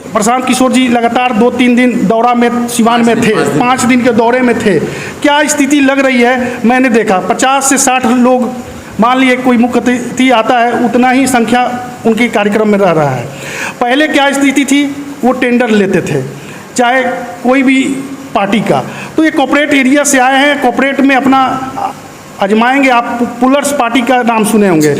प्रशांत किशोर जी लगातार 2-3 दिन दौरा में सिवान में थे, 5 दिन के दौरे में थे। क्या स्थिति लग रही है? मैंने देखा 50 से 60 लोग, मान लिए कोई मुख्य अतिथि आता है, उतना ही संख्या उनके कार्यक्रम में रह रहा है। पहले क्या स्थिति थी? वो टेंडर लेते थे, चाहे कोई भी पार्टी का। तो ये कॉर्पोरेट एरिया से आए हैं, कॉर्पोरेट में अपना आजमाएंगे। आप पुलर्स पार्टी का नाम सुने होंगे,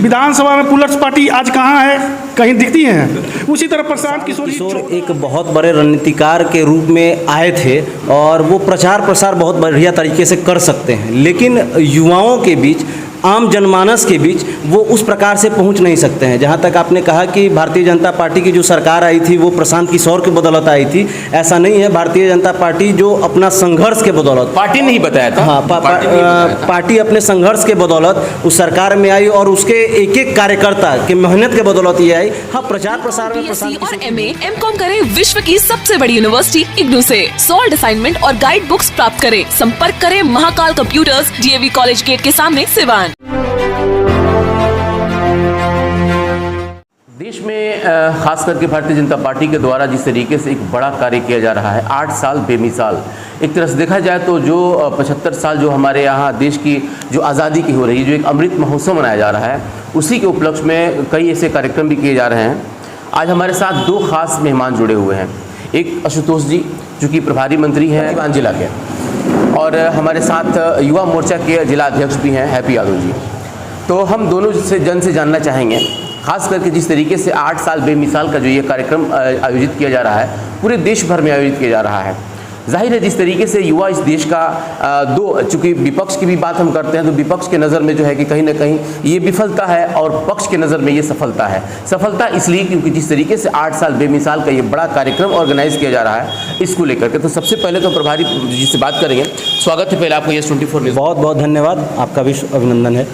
विधानसभा में पुलर्स पार्टी आज कहाँ है? कहीं दिखती हैं? उसी तरह प्रशांत किशोर एक बहुत बड़े रणनीतिकार के रूप में आए थे और वो प्रचार प्रसार बहुत बढ़िया तरीके से कर सकते हैं, लेकिन युवाओं के बीच, आम जनमानस के बीच वो उस प्रकार से पहुंच नहीं सकते हैं। जहां तक आपने कहा कि भारतीय जनता पार्टी की जो सरकार आई थी वो प्रशांत किशोर के बदौलत आई थी, ऐसा नहीं है। भारतीय जनता पार्टी जो अपना संघर्ष के बदौलत, पार्टी नहीं बताया था, हाँ, पार्टी अपने संघर्ष के बदौलत उस सरकार में आई और उसके एक एक कार्यकर्ता के मेहनत के बदौलत ये आई। हाँ, प्रचार प्रसार में BSc और MA M.Com करें विश्व की सबसे बड़ी यूनिवर्सिटी इग्नू से। सॉल्व असाइनमेंट और गाइड बुक्स प्राप्त करें। संपर्क करें Mahakal computers, DAV college gate के सामने, सिवान। देश में खास करके भारतीय जनता पार्टी के द्वारा जिस तरीके से एक बड़ा कार्य किया जा रहा है, 8 साल बेमिसाल, एक तरह से देखा जाए तो जो 75 साल जो हमारे यहाँ देश की जो आज़ादी की हो रही है, जो एक अमृत महोत्सव मनाया जा रहा है, उसी के उपलक्ष्य में कई ऐसे कार्यक्रम भी किए जा रहे हैं। आज हमारे साथ 2 खास मेहमान जुड़े हुए हैं। एक आशुतोष जी जो कि प्रभारी मंत्री हैं सिवान जिला के, और हमारे साथ युवा मोर्चा के जिला अध्यक्ष भी हैं हैप्पी यादव जी। तो हम दोनों से जानना चाहेंगे, खास करके जिस तरीके से 8 साल बेमिसाल का जो ये कार्यक्रम आयोजित किया जा रहा है, पूरे देश भर में आयोजित किया जा रहा है। जाहिर है जिस तरीके से युवा इस देश का चूँकि विपक्ष की भी बात हम करते हैं तो विपक्ष के नज़र में जो है कि कहीं ना कहीं ये विफलता है और पक्ष के नज़र में ये सफलता है। सफलता इसलिए क्योंकि जिस तरीके से 8 साल बेमिसाल का ये बड़ा कार्यक्रम ऑर्गेनाइज किया जा रहा है इसको लेकर के। तो सबसे पहले तो प्रभारी जी से बात करेंगे। स्वागत है पहले आपको YES24 न्यूज़। बहुत बहुत धन्यवाद, आपका भी अभिनंदन है।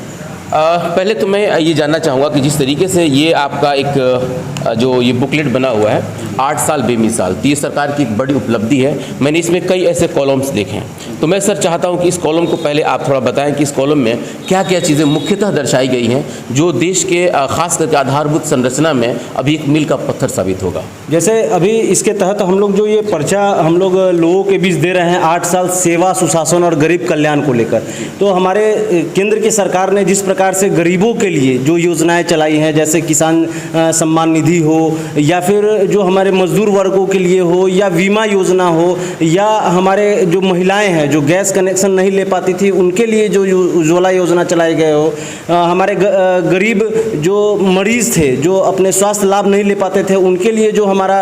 पहले तो मैं ये जानना चाहूँगा कि जिस तरीके से ये आपका एक जो ये बुकलेट बना हुआ है 8 साल बेमिसाल, तो ये सरकार की एक बड़ी उपलब्धि है। मैंने इसमें कई ऐसे कॉलम्स देखे हैं, तो मैं सर चाहता हूँ कि इस कॉलम को पहले आप थोड़ा बताएं कि इस कॉलम में क्या क्या चीज़ें मुख्यतः दर्शाई गई हैं जो देश के खास करके आधारभूत संरचना में अभी एक मील का पत्थर साबित होगा। जैसे अभी इसके तहत हम लोग जो ये पर्चा हम लोग लोगों के बीच दे रहे हैं 8 साल सेवा, सुशासन और गरीब कल्याण को लेकर, तो हमारे केंद्र की सरकार ने जिस प्रकार से गरीबों के लिए जो योजनाएं चलाई हैं, जैसे किसान सम्मान निधि हो या फिर जो हमारे मजदूर वर्गों के लिए हो या बीमा योजना हो या हमारे जो महिलाएं हैं जो गैस कनेक्शन नहीं ले पाती थी उनके लिए जो उज्ज्वला योजना चलाई गए हो, हमारे गरीब जो मरीज थे जो अपने स्वास्थ्य लाभ नहीं ले पाते थे उनके लिए जो हमारा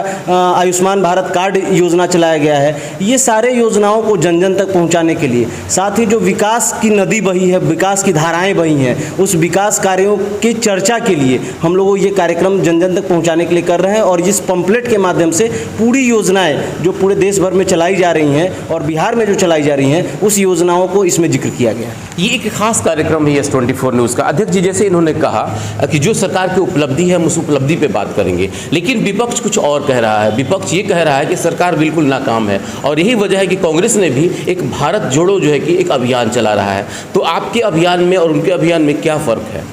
आयुष्मान भारत कार्ड योजना चलाया गया है, ये सारे योजनाओं को जन जन तक पहुँचाने के लिए, साथ ही जो विकास की नदी बही है, विकास की धाराएँ बही हैं, उस विकास कार्यों की चर्चा के लिए हम लोग ये कार्यक्रम जन जन तक पहुंचाने के लिए कर रहे हैं। और इस पंपलेट के माध्यम से पूरी योजनाएं जो पूरे देश भर में चलाई जा रही हैं और बिहार में जो चलाई जा रही हैं उस योजनाओं को इसमें जिक्र किया गया है। ये एक खास कार्यक्रम है YES24 न्यूज़ का। अध्यक्ष जी, जैसे इन्होंने कहा कि जो सरकार की उपलब्धि है हम उस उपलब्धि पे बात करेंगे, लेकिन विपक्ष कुछ और कह रहा है। विपक्ष ये कह रहा है कि सरकार बिल्कुल नाकाम है और यही वजह है कि कांग्रेस ने भी एक भारत जोड़ो जो है कि एक अभियान चला रहा है। तो आपके अभियान में और उनके अभियान में क्या फ़र्क है?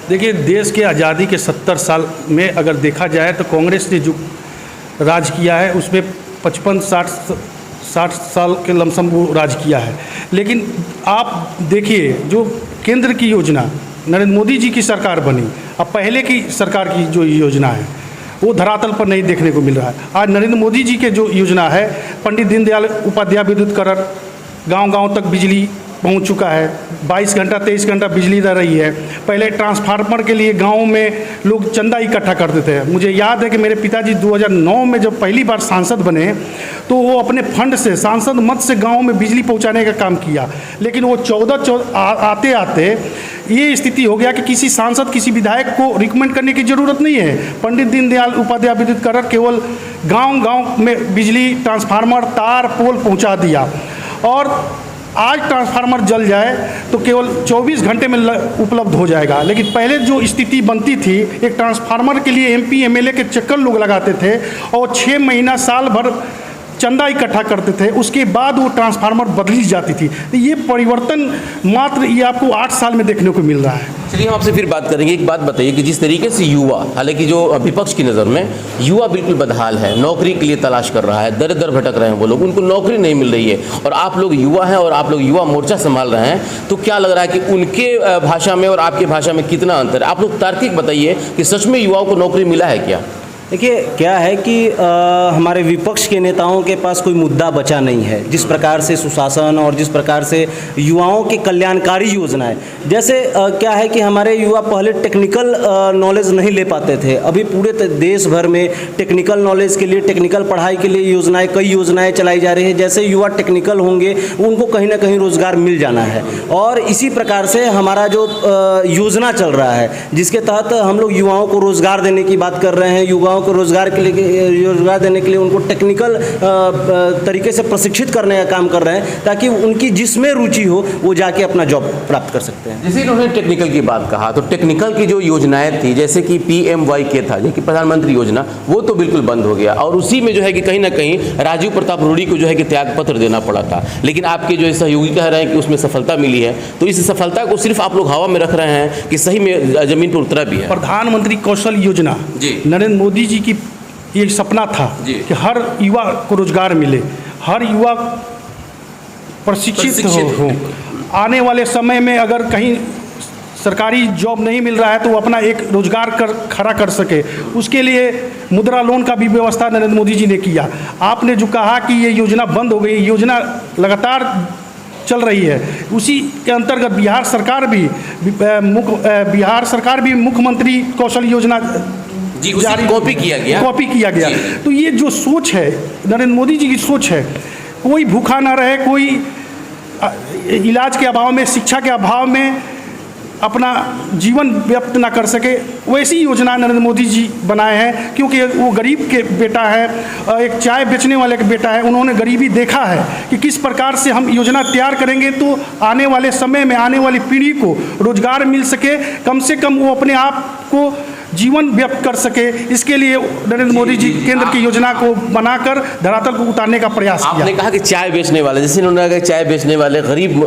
देखिए, देश के आज़ादी के 70 साल में अगर देखा जाए तो कांग्रेस ने जो राज किया है उसमें 55-60 साल के लमसम वो राज किया है। लेकिन आप देखिए जो केंद्र की योजना नरेंद्र मोदी जी की सरकार बनी, अब पहले की सरकार की जो योजना है वो धरातल पर नहीं देखने को मिल रहा है। आज नरेंद्र मोदी जी के जो योजना है, पंडित दीनदयाल उपाध्याय विद्युतीकरण, गांव-गांव तक बिजली पहुंच चुका है, 22 घंटा 23 घंटा बिजली दे रही है। पहले ट्रांसफार्मर के लिए गांव में लोग चंदा इकट्ठा करते थे। मुझे याद है कि मेरे पिताजी 2009 में जब पहली बार सांसद बने तो वो अपने फंड से, सांसद मत से गांव में बिजली पहुंचाने का काम किया। लेकिन वो 14 आते आते ये स्थिति हो गया कि किसी सांसद, किसी विधायक को रिकमेंड करने की ज़रूरत नहीं है। पंडित दीनदयाल उपाध्याय विद्युतीकरण केवल गाँव-गाँव में बिजली, ट्रांसफार्मर, तार, पोल पहुँचा दिया। और आज ट्रांसफार्मर जल जाए तो केवल 24 घंटे में उपलब्ध हो जाएगा। लेकिन पहले जो स्थिति बनती थी, एक ट्रांसफार्मर के लिए MP MLA के चक्कर लोग लगाते थे और 6 महीना साल भर चंदा इकट्ठा करते थे, उसके बाद वो ट्रांसफार्मर बदली जाती थी। तो ये परिवर्तन मात्र ये आपको 8 साल में देखने को मिल रहा है। चलिए हम आपसे फिर बात करेंगे। एक बात बताइए कि जिस तरीके से युवा, हालांकि जो विपक्ष की नज़र में युवा बिल्कुल बदहाल है, नौकरी के लिए तलाश कर रहा है, दर दर भटक रहे हैं वो लोग, उनको नौकरी नहीं मिल रही है, और आप लोग युवा हैं और आप लोग युवा मोर्चा संभाल रहे हैं, तो क्या लग रहा है कि उनके भाषा में और आपकी भाषा में कितना अंतर है? आप लोग तार्किक बताइए कि सच में युवाओं को नौकरी मिला है क्या? देखिए, क्या है कि हमारे विपक्ष के नेताओं के पास कोई मुद्दा बचा नहीं है। जिस प्रकार से सुशासन और जिस प्रकार से युवाओं की कल्याणकारी योजनाएं, जैसे क्या है कि हमारे युवा पहले टेक्निकल नॉलेज नहीं ले पाते थे। अभी पूरे देश भर में टेक्निकल नॉलेज के लिए, टेक्निकल पढ़ाई के लिए योजनाएं, कई योजनाएं चलाई जा रही है। जैसे युवा टेक्निकल होंगे उनको कहीं ना कहीं रोज़गार मिल जाना है, और इसी प्रकार से हमारा जो योजना चल रहा है जिसके तहत हम लोग युवाओं को रोज़गार देने की बात कर रहे हैं। युवाओं को रोज़गार देने के लिए उनको टेक्निकल तरीके से प्रशिक्षित करने का काम कर रहे हैं, ताकि उनकी जिसमें रुचि हो वो जाके अपना जॉब प्राप्त कर सकते हैं। जैसे इन्होंने टेक्निकल की बात कहा, तो टेक्निकल की जो योजनाएं थी, जैसे कि PMYK था, जो कि प्रधानमंत्री योजना, वो तो बिल्कुल बंद हो गया, और उसी में जो है कि कहीं ना कहीं राजीव प्रताप रूडी को जो है कि त्यागपत्र देना पड़ा था। लेकिन आपके जो सहयोगी कह रहे हैं कि उसमें सफलता मिली है, तो इस सफलता को सिर्फ आप लोग हवा में रख रहे हैं कि सही में जमीन पर उतरा भी है? प्रधानमंत्री कौशल योजना जी, नरेंद्र मोदी जी की एक सपना था कि हर युवा को रोजगार मिले, हर युवा प्रशिक्षित हो। आने वाले समय में अगर कहीं सरकारी जॉब नहीं मिल रहा है तो वो अपना एक रोजगार खड़ा कर सके, उसके लिए मुद्रा लोन का भी व्यवस्था नरेंद्र मोदी जी ने किया। आपने जो कहा कि ये योजना बंद हो गई, योजना लगातार चल रही है। उसी के अंतर्गत बिहार सरकार भी मुख्यमंत्री कौशल योजना जारी कॉपी किया गया। तो ये जो सोच है नरेंद्र मोदी जी की सोच है, कोई भूखा ना रहे, कोई इलाज के अभाव में, शिक्षा के अभाव में अपना जीवन व्यक्त ना कर सके, वैसी योजना नरेंद्र मोदी जी बनाए हैं। क्योंकि वो गरीब के बेटा है, एक चाय बेचने वाले का बेटा है, उन्होंने गरीबी देखा है कि किस प्रकार से हम योजना तैयार करेंगे तो आने वाले समय में आने वाली पीढ़ी को रोजगार मिल सके, कम से कम वो अपने आप को जीवन व्यक्त कर सके। इसके लिए नरेंद्र मोदी जी केंद्र की योजना को बनाकर धरातल को उतारने का प्रयास किया। आपने कहा कि चाय बेचने वाले, जैसे इन्होंने कहा चाय बेचने वाले गरीब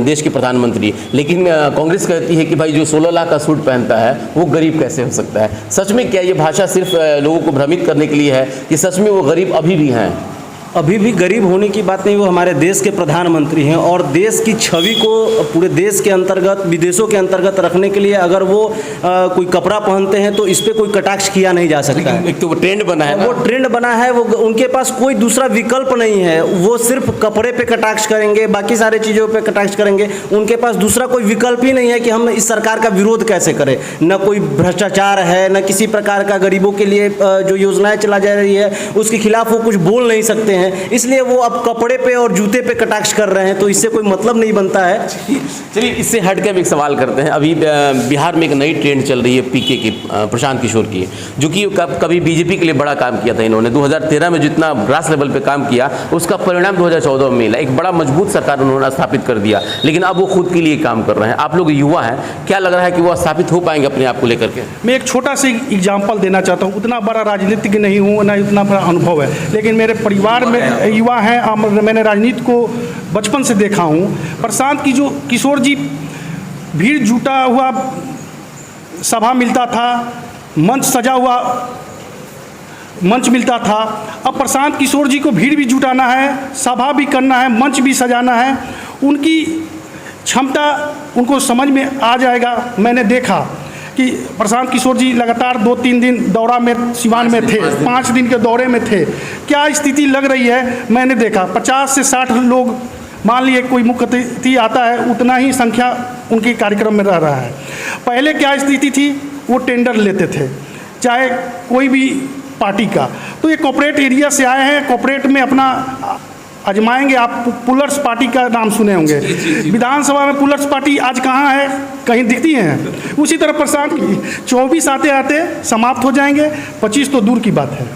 देश के प्रधानमंत्री, लेकिन कांग्रेस कहती है कि भाई जो 16 लाख का सूट पहनता है वो गरीब कैसे हो सकता है? सच में क्या ये भाषा सिर्फ लोगों को भ्रमित करने के लिए है कि सच में वो गरीब अभी भी हैं? अभी भी गरीब होने की बात नहीं, वो हमारे देश के प्रधानमंत्री हैं, और देश की छवि को पूरे देश के अंतर्गत, विदेशों के अंतर्गत रखने के लिए अगर वो कोई कपड़ा पहनते हैं तो इस पर कोई कटाक्ष किया नहीं जा सकता है। एक तो वो ट्रेंड बना है, वो ट्रेंड बना है, वो उनके पास कोई दूसरा विकल्प नहीं है। वो सिर्फ कपड़े पे कटाक्ष करेंगे, बाकी सारे चीज़ों पे कटाक्ष करेंगे। उनके पास दूसरा कोई विकल्प ही नहीं है कि हम इस सरकार का विरोध कैसे करें। न कोई भ्रष्टाचार है, न किसी प्रकार का गरीबों के लिए जो योजनाएं चला जा रही है उसके खिलाफ वो कुछ बोल नहीं सकते हैं। इसलिए वो अब कपड़े पे और जूते पे कटाक्ष कर रहे हैं, तो इससे कोई मतलब नहीं बनता है। चलिए इससे हट के एक सवाल करते हैं। अभी बिहार में एक नई ट्रेंड चल रही है PK की, प्रशांत किशोर की, जो कि कभी बीजेपी के लिए बड़ा काम किया था। इन्होंने 2013 में जितना ग्रास लेवल पे काम किया उसका परिणाम 2014 में मिला। एक बड़ा मजबूत सरकार उन्होंने स्थापित कर दिया, लेकिन अब वो खुद के लिए काम कर रहे हैं। आप लोग युवा हैं, क्या लग रहा है कि वो स्थापित हो पाएंगे अपने आप को लेकर के? मैं एक छोटा सा एग्जाम्पल देना चाहता हूँ। उतना बड़ा राजनीतिक नहीं हूँ, ना उतना बड़ा अनुभव है, लेकिन मेरे परिवार में युवा हैं और मैंने राजनीति को बचपन से देखा हूँ। प्रशांत किशोर जी भीड़ जुटा हुआ सभा मिलता था, मंच सजा हुआ मंच मिलता था। अब प्रशांत किशोर जी को भीड़ भी जुटाना है, सभा भी करना है, मंच भी सजाना है। उनकी क्षमता उनको समझ में आ जाएगा। मैंने देखा कि प्रशांत किशोर जी लगातार 2-3 दिन दौरा में सिवान में थे, 5 दिन के दौरे में थे। क्या स्थिति लग रही है मैंने देखा। 50 से 60 लोग, मान लिए कोई मुख्य अतिथि आता है, उतना ही संख्या उनके कार्यक्रम में रह रहा है। पहले क्या स्थिति थी, वो टेंडर लेते थे चाहे कोई भी पार्टी का। तो ये कॉर्पोरेट एरिया से आए हैं, कॉर्पोरेट में अपना आजमाएंगे। आप पुलर्स पार्टी का नाम सुने होंगे, विधानसभा में पुलर्स पार्टी आज कहाँ है, कहीं दिखती हैं? उसी तरह प्रशांत की 24 आते आते समाप्त हो जाएंगे, 25 तो दूर की बात है।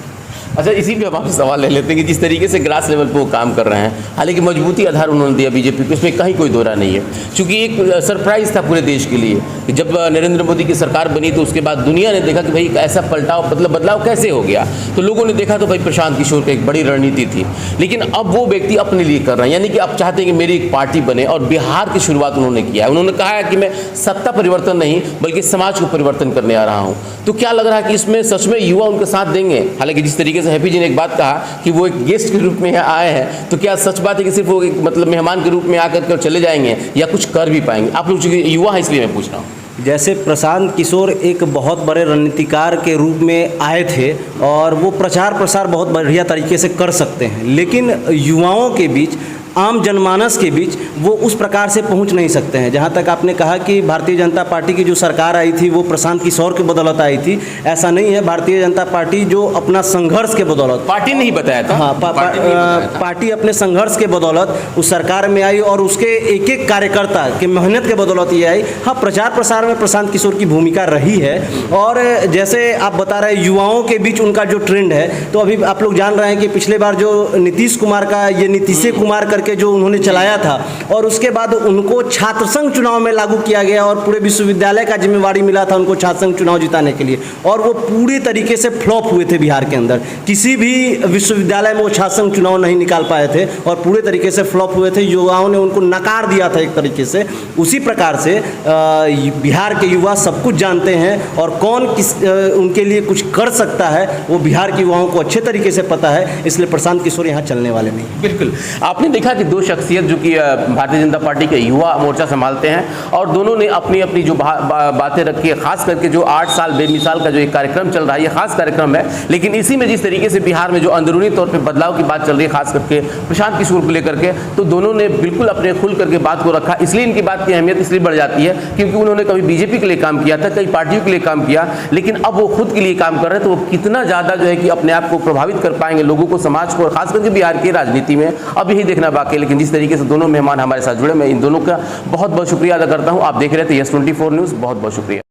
अच्छा, इसी पे हम आपसे सवाल ले लेते हैं कि जिस तरीके से ग्रास लेवल पे वो काम कर रहे हैं, हालांकि मजबूती आधार उन्होंने दिया बीजेपी को, इसमें कहीं कोई दोहरा नहीं है। चूंकि एक सरप्राइज था पूरे देश के लिए कि जब नरेंद्र मोदी की सरकार बनी तो उसके बाद दुनिया ने देखा कि भाई ऐसा पलटाव मतलब बदलाव कैसे हो गया। तो लोगों ने देखा तो भाई प्रशांत किशोर की एक बड़ी रणनीति थी, लेकिन अब वो व्यक्ति अपने लिए कर रहे हैं, यानी कि अब चाहते हैं कि मेरी एक पार्टी बने, और बिहार की शुरुआत उन्होंने किया है। उन्होंने कहा है कि मैं सत्ता परिवर्तन नहीं बल्कि समाज को परिवर्तन करने आ रहा हूँ। तो क्या लग रहा है कि इसमें सच में युवा उनके साथ देंगे? हालांकि जिस तरीके से हैप्पी जी ने एक बात कहा कि वो एक गेस्ट के रूप में यहाँ आए हैं, तो क्या सच बात है कि सिर्फ वो एक मतलब मेहमान के रूप में आकर कर चले जाएंगे या कुछ कर भी पाएंगे? आप लोग चूंकि युवा है इसलिए मैं पूछ रहा हूँ। जैसे प्रशांत किशोर एक बहुत बड़े रणनीतिकार के रूप में आए थे और वो प्रचार प्रसार बहुत बढ़िया तरीके से कर सकते हैं, लेकिन युवाओं के बीच, आम जनमानस के बीच वो उस प्रकार से पहुंच नहीं सकते हैं। जहां तक आपने कहा कि भारतीय जनता पार्टी की जो सरकार आई थी वो प्रशांत किशोर के बदौलत आई थी, ऐसा नहीं है। भारतीय जनता पार्टी जो अपना संघर्ष के बदौलत, पार्टी नहीं बताया था, हाँ, पार्टी अपने संघर्ष के बदौलत उस सरकार में आई और उसके एक एक कार्यकर्ता के मेहनत के बदौलत ये आई। हाँ, प्रचार प्रसार में प्रशांत किशोर की भूमिका रही है। और जैसे आप बता रहे युवाओं के बीच उनका जो ट्रेंड है, तो अभी आप लोग जान रहे हैं कि पिछले बार जो नीतीश कुमार का ये नीतीश कुमार करके जो उन्होंने चलाया था, और उसके बाद उनको छात्र संघ चुनाव में लागू किया गया और पूरे विश्वविद्यालय का जिम्मेवारी मिला था उनको छात्र संघ चुनाव जिताने के लिए, और वो पूरी तरीके से फ्लॉप हुए थे। बिहार के अंदर किसी भी विश्वविद्यालय में वो छात्र संघ चुनाव नहीं निकाल पाए थे और पूरे तरीके से फ्लॉप हुए थे। युवाओं ने उनको नकार दिया था एक तरीके से। उसी प्रकार से बिहार के युवा सब कुछ जानते हैं और कौन किस उनके लिए कुछ कर सकता है वो बिहार के युवाओं को अच्छे तरीके से पता है, इसलिए प्रशांत किशोर यहाँ चलने वाले नहीं। बिल्कुल, आपने देखा कि दो शख्सियत जो कि भारतीय जनता पार्टी के युवा मोर्चा संभालते हैं और दोनों ने अपनी अपनी जो बातें रखी है, खास करके जो 8 साल बेमिसाल का जो एक कार्यक्रम चल रहा है, ये खास कार्यक्रम है। लेकिन इसी में जिस तरीके से बिहार में जो अंदरूनी तौर पे बदलाव की बात चल रही है, खास करके प्रशांत किशोर को लेकर के, तो दोनों ने बिल्कुल अपने खुल करके बात को रखा। इसलिए इनकी बात की अहमियत इसलिए बढ़ जाती है क्योंकि उन्होंने कभी बीजेपी के लिए काम किया था, कई पार्टियों के लिए काम किया, लेकिन अब वो खुद के लिए काम कर रहे हैं। तो वो कितना ज़्यादा जो है कि अपने आप को प्रभावित कर पाएंगे, लोगों को, समाज को, खास करके बिहार की राजनीति में, अब यही देखना बाकी है। लेकिन जिस तरीके से दोनों मेहमान हमारे साथ जुड़े, मैं इन दोनों का बहुत बहुत शुक्रिया अदा करता हूं। आप देख रहे थे यस 24 न्यूज़, बहुत बहुत शुक्रिया।